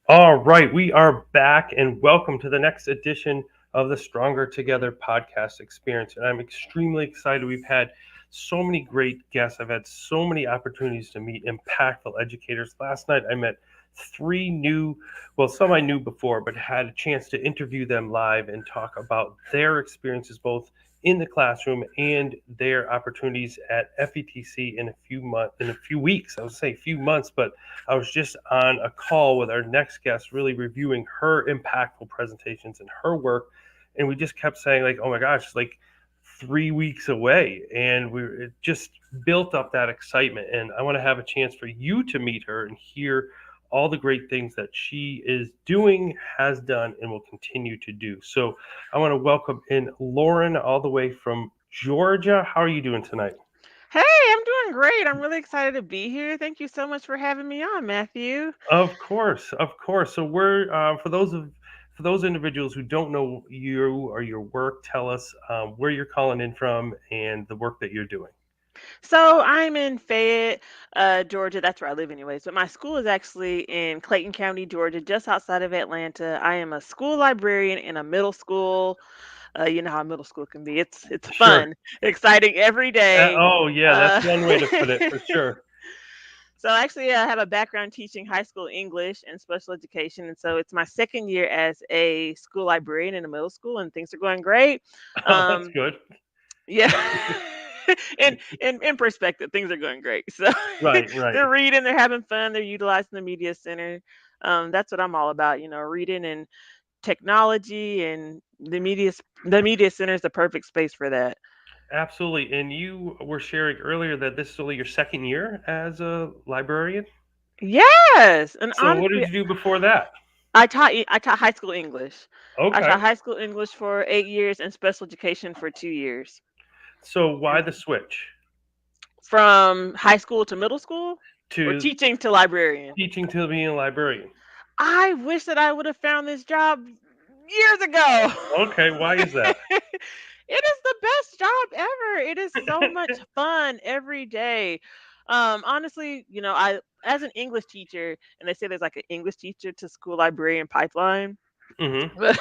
All right, we are back and welcome to the next edition of the Stronger Together podcast experience. And I'm extremely excited. We've had so many great guests. I've had so many opportunities to meet impactful educators. Last night I met three new, well, some I knew before, but had a chance to interview them live and talk about their experiences both in the classroom and their opportunities at FETC in a few weeks. I would say a few months, but I was just on a call with our next guest, really reviewing her impactful presentations and her work. And we just kept saying, like, oh my gosh, it's like 3 weeks away. And it just built up that excitement. And I want to have a chance for you to meet her and hear all the great things that she is doing, has done, and will continue to do. So I want to welcome in Lauren all the way from Georgia. How are you doing tonight? Hey, I'm doing great. I'm really excited to be here. Thank you so much for having me on, Matthew. Of course, of course. So we're for those individuals who don't know you or your work, tell us where you're calling in from and the work that you're doing. So I'm in Fayette, Georgia. That's where I live, anyways. But my school is actually in Clayton County, Georgia, just outside of Atlanta. I am a school librarian in a middle school. You know how middle school can be. It's Sure. fun, exciting every day. Oh yeah, that's Uh, one way to put it for sure. So actually, I have a background teaching high school English and special education, and so it's my second year as a school librarian in a middle school, and things are going great. Oh, that's Um, good. yeah, in perspective, things are going great. So Right, right. they're reading, they're having fun, they're utilizing the media center. That's what I'm all about, reading and technology, and the media center is the perfect space for that. Absolutely. And you were sharing earlier that this is only your second year as a librarian. Yes, and So what did honestly, you do before that? I taught high school English. I Okay. taught high school English for 8 years and special education for 2 years. So why And the switch from high school to middle school, or to teaching to librarian. teaching to being a librarian? I wish that I would have found this job years ago. Okay, why is that? It is the best job ever. It is so much fun every day. Honestly, I as an English teacher, and they say there's like an English teacher to school librarian pipeline. Hmm. But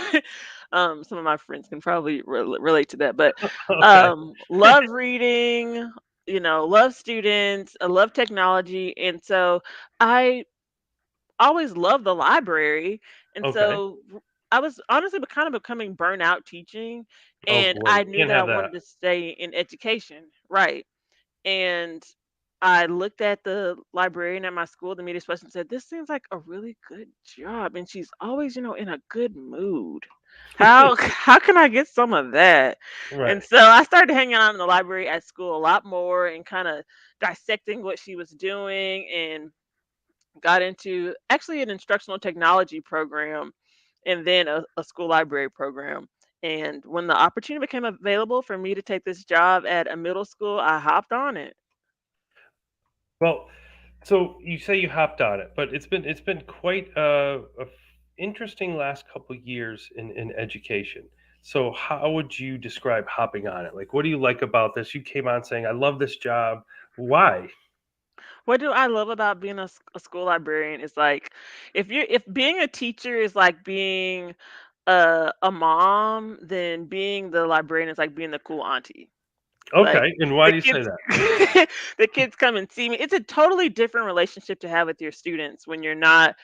some of my friends can probably relate to that. But Okay. love reading, love students, I love technology, and so I always loved the library, and Okay. so I was honestly kind of becoming burnout teaching, Oh and boy, I knew can't that I have that. wanted to stay in education, right? And I looked at the librarian at my school, the media specialist, and said, "This seems like a really good job, and she's always, in a good mood. How can I get some of that?" Right. And so I started hanging out in the library at school a lot more and kind of dissecting what she was doing, and got into actually an instructional technology program, and then a school library program. And when the opportunity became available for me to take this job at a middle school, I hopped on it. Well, so you say you hopped on it, but it's been quite interesting last couple years in education. So how would you describe hopping on it? Like, what do you like about this? You came on saying, "I love this job." Why? What do I love about being a school librarian is like, if being a teacher is like being a mom, then being the librarian is like being the cool auntie. Like Okay, and why the do you say kids that? the kids come and see me. It's a totally different relationship to have with your students when you're not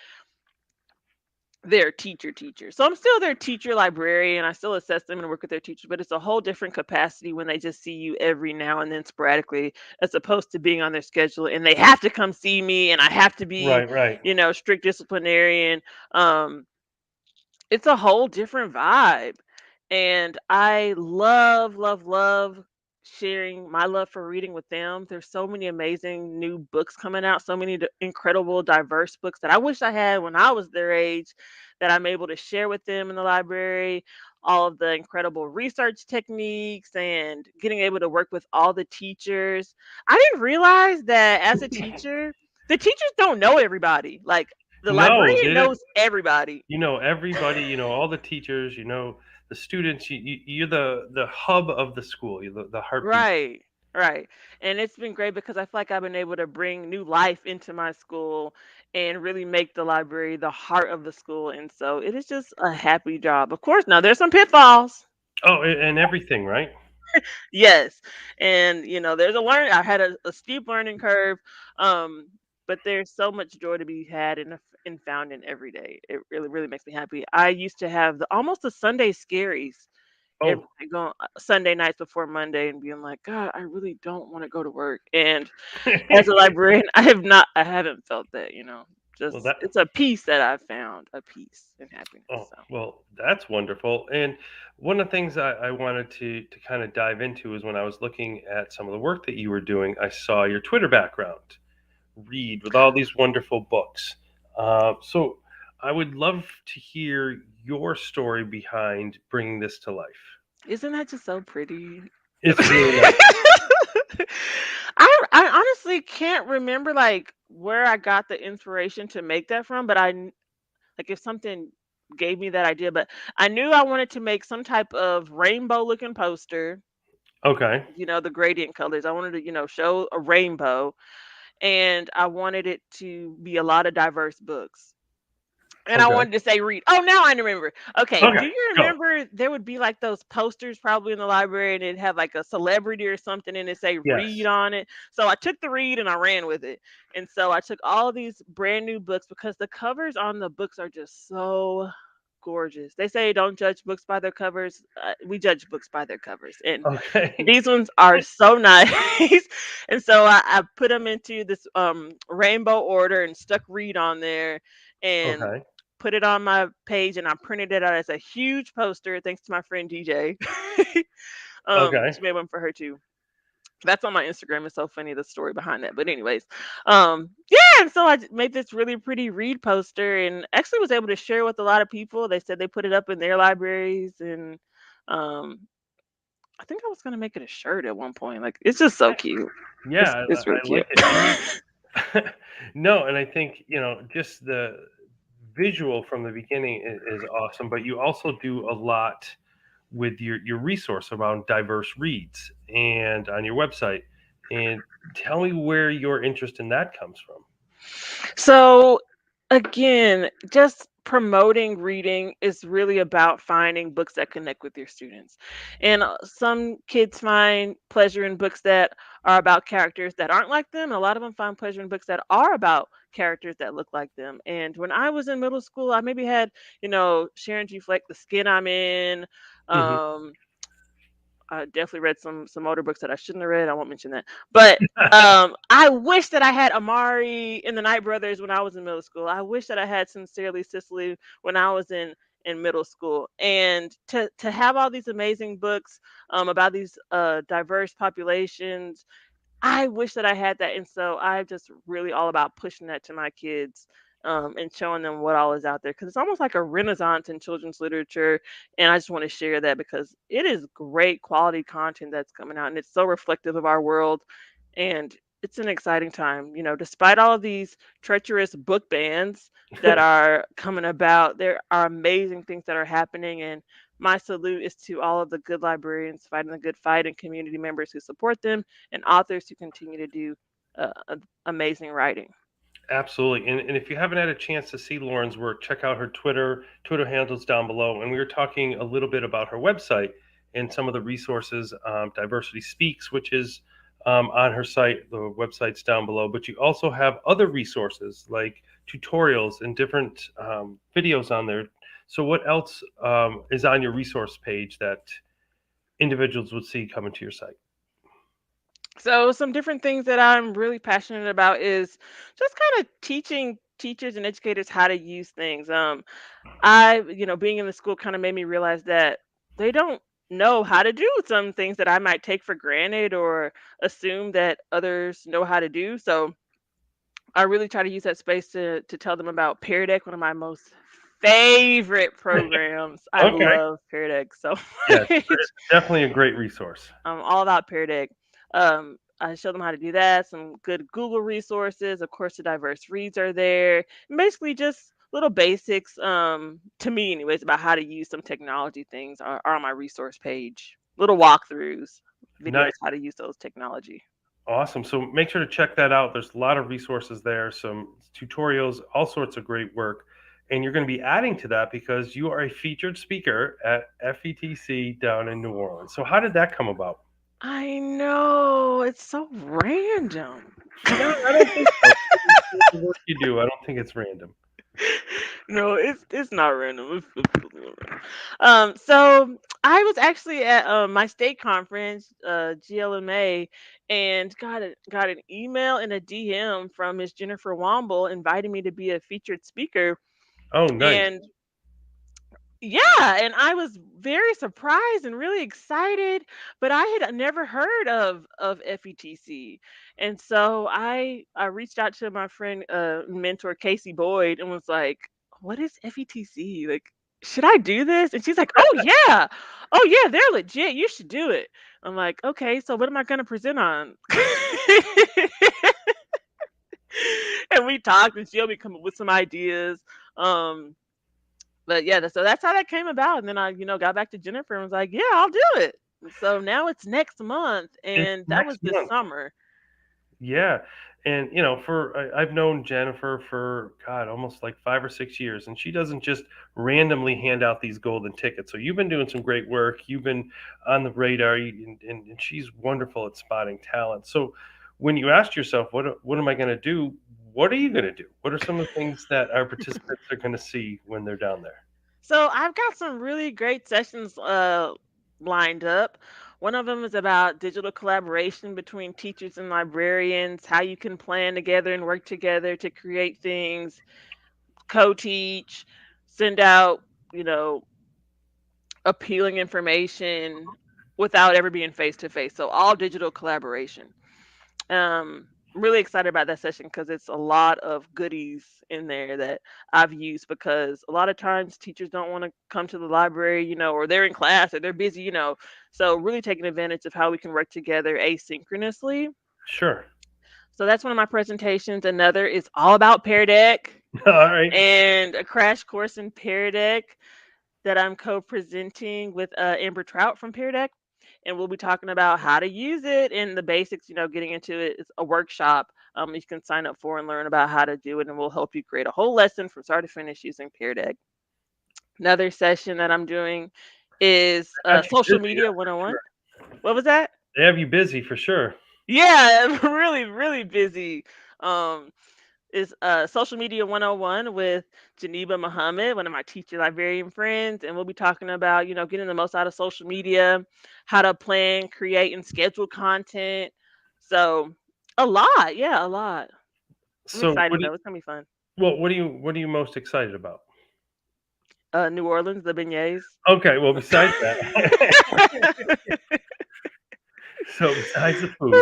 their teacher. So I'm still their teacher librarian. I still assess them and work with their teachers, but it's a whole different capacity when they just see you every now and then sporadically, as opposed to being on their schedule and they have to come see me and I have to be, Right, right. strict disciplinarian. Um, it's a whole different vibe. And I love sharing my love for reading with them. There's so many amazing new books coming out, so many incredible, diverse books that I wish I had when I was their age, that I'm able to share with them in the library. All of the incredible research techniques and getting able to work with all the teachers. I didn't realize that as a teacher, the teachers don't know everybody. Like the No, librarian they don't. knows everybody. You know everybody. You know all the teachers. You know the students. You're the hub of the school. You're the heartbeat. Right, right. And it's been great because I feel like I've been able to bring new life into my school and really make the library the heart of the school. And so it is just a happy job. Of course, now there's some pitfalls. Oh, and everything, right? Yes. And there's I had a steep learning curve. Um, but there's so much joy to be had and found in every day. It really, really makes me happy. I used to have almost the Sunday scaries every Oh, night, going Sunday nights before Monday and being like, God, I really don't want to go to work. And as a librarian, I haven't felt that. well, Just it's a peace that I've found, a peace and happiness. oh, So well, that's wonderful. And one of the things I wanted to kind of dive into is when I was looking at some of the work that you were doing, I saw your Twitter background, read with all these wonderful books. So I would love to hear your story behind bringing this to life. isn't that just so pretty? It's really nice. I honestly can't remember like where I got the inspiration to make that from, but like if something gave me that idea, but I knew I wanted to make some type of rainbow looking poster, Okay. the gradient colors. I wanted to, show a rainbow, and I wanted it to be a lot of diverse books. And I Okay. wanted to say read. Oh, now I remember. Okay, do Okay. you Go. remember there would be like those posters probably in the library and it'd have like a celebrity or something and it say read Yes. on it. So I took the read and I ran with it. And so I took all of these brand new books because the covers on the books are just so gorgeous. They say don't judge books by their covers. We judge books by their covers. And Okay. these ones are so nice. And so I put them into this rainbow order and stuck read on there and Okay. put it on my page, and I printed it out as a huge poster thanks to my friend DJ. Okay. She made one for her too. That's on my Instagram. It's so funny the story behind that. But anyways, yeah, and so made this really pretty read poster and actually was able to share with a lot of people. They said they put it up in their libraries and um I think I was gonna make it a shirt at one point. Like it's just so cute. Yeah, It's really I cute. like it. No, and I think, just the visual from the beginning is awesome, but you also do a lot with your resource around diverse reads and on your website. And tell me where your interest in that comes from. So again, just promoting reading is really about finding books that connect with your students. And some kids find pleasure in books that are about characters that aren't like them. And a lot of them find pleasure in books that are about characters that look like them. And when I was in middle school, I maybe had, Sharon G. Fleck, The Skin I'm In. Mhm. Um, I definitely read some older books that I shouldn't have read. I won't mention that. But I wish that I had Amari and the Night Brothers when I was in middle school. I wish that I had Sincerely Cicely when I was in middle school. And to have all these amazing books about these diverse populations, I wish that I had that, and so I'm just really all about pushing that to my kids, and showing them what all is out there because it's almost like a renaissance in children's literature, and I just want to share that because it is great quality content that's coming out, and it's so reflective of our world, and it's an exciting time. Despite all of these treacherous book bans that are coming about, there are amazing things that are happening, and my salute is to all of the good librarians fighting the good fight and community members who support them and authors who continue to do amazing writing. Absolutely. And if you haven't had a chance to see Lauren's work, check out her Twitter handles down below. And we were talking a little bit about her website and some of the resources. Diversity Speaks, which is on her site. The website's down below. But you also have other resources like tutorials and different videos on there. So what else is on your resource page that individuals would see coming to your site? So some different things that I'm really passionate about is just kind of teaching teachers and educators how to use things. Being in the school kind of made me realize that they don't know how to do some things that I might take for granted or assume that others know how to do. So I really try to use that space to tell them about Pear Deck, one of my most favorite programs. I Okay. love Pear Deck so Yeah, much. definitely a great resource. I'm all about Pear Deck. I show them how to do that. Some good Google resources. Of course, the diverse reads are there. And basically, just little basics. To me, anyways, about how to use some technology things are on my resource page. Little walkthroughs, videos Nice. how to use those technology. Awesome. So make sure to check that out. There's a lot of resources there, some tutorials, all sorts of great work. And you're going to be adding to that because you are a featured speaker at FETC down in New Orleans. So how did that come about? I know, it's so random. No, I don't think so. The work you do, I don't think it's random. No, it's not random. It's totally not random. So I was actually at my state conference, GLMA, and got an email and a DM from Miss Jennifer Womble inviting me to be a featured speaker. Oh, nice. And yeah, and I was very surprised and really excited, but I had never heard of FETC. And so I reached out to my friend mentor Casey Boyd and was like, "What is FETC? Like, should I do this?" And she's like, "Oh yeah. Oh yeah, they're legit. You should do it." I'm like, "Okay, so what am I going to present on?" And we talked and she helped me come up with some ideas. Um but yeah, so that's how that came about. And then I, got back to Jennifer and was like, "Yeah, I'll do it." And so now it's next month, It's and that was next this month. summer. Yeah, and I've known Jennifer for God almost like 5 or 6 years, and she doesn't just randomly hand out these golden tickets. So you've been doing some great work. You've been on the radar, and she's wonderful at spotting talent. So when you asked yourself, what am I going to do? What are you going to do? What are some of the things that our participants are going to see when they're down there? So I've got some really great sessions lined up. One of them is about digital collaboration between teachers and librarians, how you can plan together and work together to create things, co-teach, send out, you know, appealing information without ever being face to face. So all digital collaboration. I'm really excited about that session because it's a lot of goodies in there that I've used, because a lot of times teachers don't want to come to the library, or they're in class or they're busy. So really taking advantage of how we can work together asynchronously. Sure. So that's one of my presentations. Another is all about Pear Deck All right. and a crash course in Pear Deck that I'm co-presenting with Amber Trout from Peer Deck, and we'll be talking about how to use it and the basics. Getting into it. It's a workshop. You can sign up for and learn about how to do it, and we'll help you create a whole lesson from start to finish using Peer Deck. Another session that I'm doing is Got you Social busy, Media that's for 101. sure. What was that? They have you busy for sure. Yeah, I'm really, really busy. Um, is Social Media 101 with Geneva Muhammad, one of my teacher librarian friends, and we'll be talking about, getting the most out of social media, how to plan, create, and schedule content. So a lot, yeah, a lot. I'm So excited though. It's gonna be fun. what are you most excited about? New Orleans, the beignets. Okay, well, besides that, so besides the food,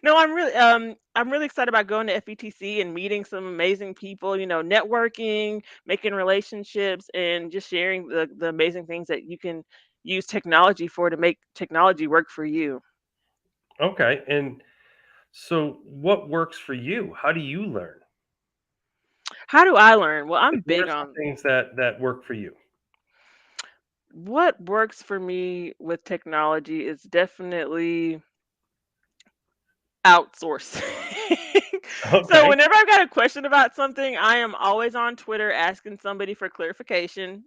No, I'm really excited about going to FETC and meeting some amazing people, networking, making relationships, and just sharing the amazing things that you can use technology for to make technology work for you. okay, and so what works for you? How do you learn? How do I learn? Well, I'm Like, what are big some on things that work for you? what works for me with technology is definitely outsourcing. So Okay, whenever I've got a question about something, I am always on Twitter asking somebody for clarification,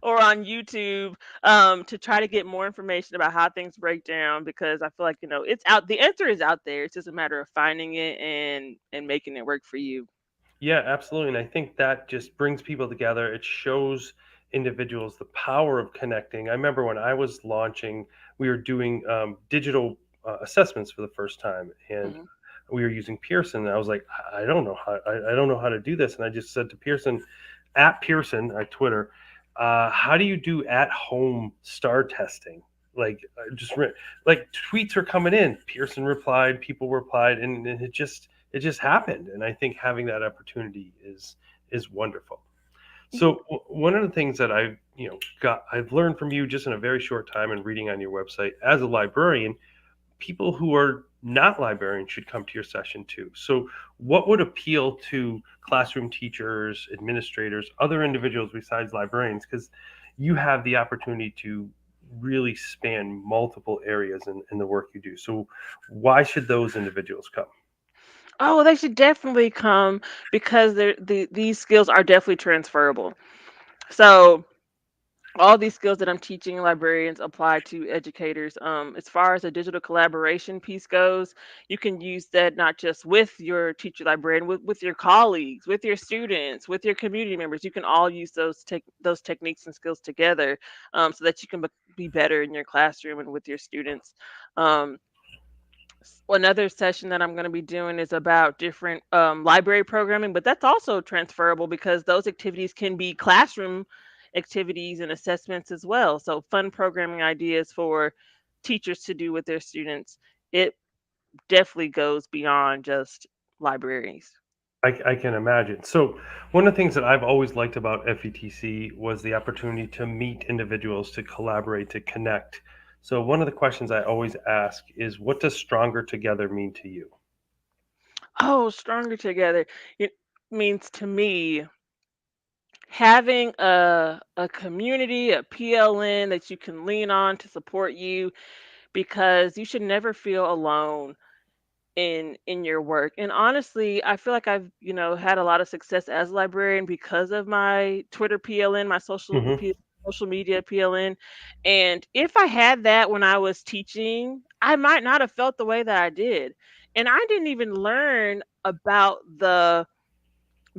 or on YouTube, to try to get more information about how things break down, because I feel like, it's out. The answer is out there. It's just a matter of finding it and making it work for you. yeah, absolutely, and I think that just brings people together. It shows individuals the power of connecting. I remember when I was launching, we were doing digital assessments for the first time, and Mhm. we were using Pearson. And I was like, I don't know how to do this, and I just said to Pearson, at Pearson at Twitter, how do you do at home star testing? Like like tweets are coming in. Pearson replied, people replied, and it just happened. And I think having that opportunity is wonderful. So one of the things that I've learned from you just in a very short time and reading on your website as a librarian, people who are not librarians should come to your session too. So, what would appeal to classroom teachers, administrators, other individuals besides librarians? Because you have the opportunity to really span multiple areas in the work you do. So why should those individuals come? Oh, they should definitely come because these skills are definitely transferable. So all these skills that I'm teaching librarians apply to educators. As far as the digital collaboration piece goes, you can use that not just with your teacher librarian, with your colleagues, with your students, with your community members. You can all use those techniques and skills together, so that you can be better in your classroom and with your students. Um, Another session that I'm going to be doing is about different library programming, but that's also transferable because those activities can be classroom activities and assessments as well. So, fun programming ideas for teachers to do with their students. It definitely goes beyond just libraries. I can imagine. So, one of the things that I've always liked about FETC was the opportunity to meet individuals, to collaborate, to connect. So, one of the questions I always ask is, what does stronger together mean to you? Oh, stronger together. It means to me having a community, a PLN that you can lean on to support you because you should never feel alone in your work. And honestly, I feel like I've, had a lot of success as a librarian because of my Twitter PLN, my Hmm. social media PLN. And if I had that when I was teaching, I might not have felt the way that I did. And I didn't even learn about the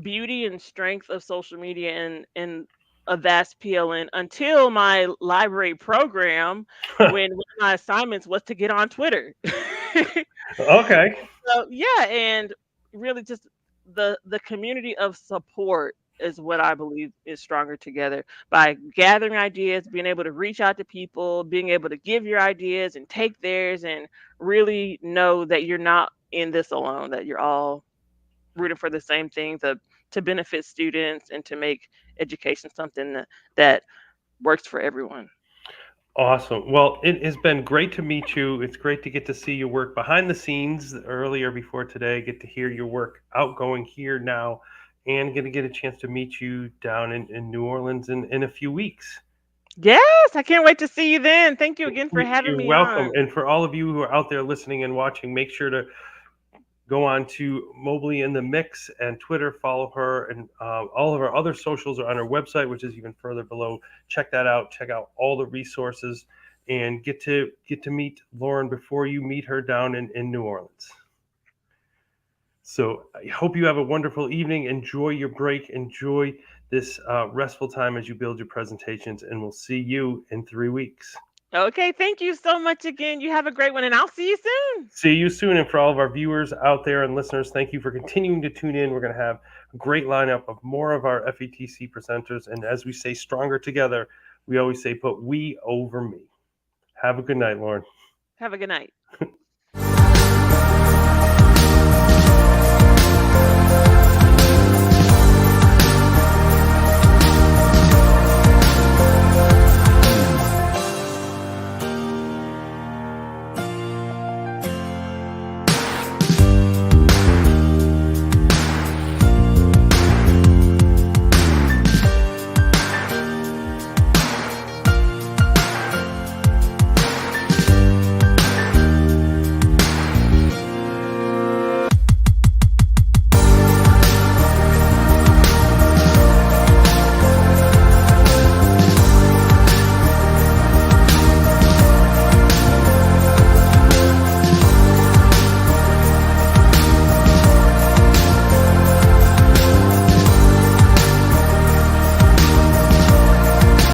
beauty and strength of social media and a vast PLN until my library program, when one of my assignments was to get on Twitter. Okay. So yeah, and really just the community of support is what I believe is stronger together by gathering ideas, being able to reach out to people, being able to give your ideas and take theirs, and really know that you're not in this alone, that you're all rooting for the same thing to benefit students and to make education something that works for everyone. Awesome. Well, it has been great to meet you. It's great to get to see your work behind the scenes earlier before today, get to hear your work outgoing here now, and going to get a chance to meet you down in New Orleans in a few weeks. Yes, I can't wait to see you then. Thank you again for having You're me on. welcome. And for all of you who are out there listening and watching, make sure to go on to Mobley in the Mix and Twitter, follow her, and all of our other socials are on our website, which is even further below. Check that out. Check out all the resources, and get to meet Lauren before you meet her down in New Orleans. So I hope you have a wonderful evening. Enjoy your break. Enjoy this restful time as you build your presentations, and we'll see you in 3 weeks. Okay, thank you so much again. You have a great one, and I'll see you soon. See you soon. And for all of our viewers out there and listeners, thank you for continuing to tune in. We're going to have a great lineup of more of our FETC presenters. And as we say, stronger together, we always say, put we over me. Have a good night, Lauren. Have a good night.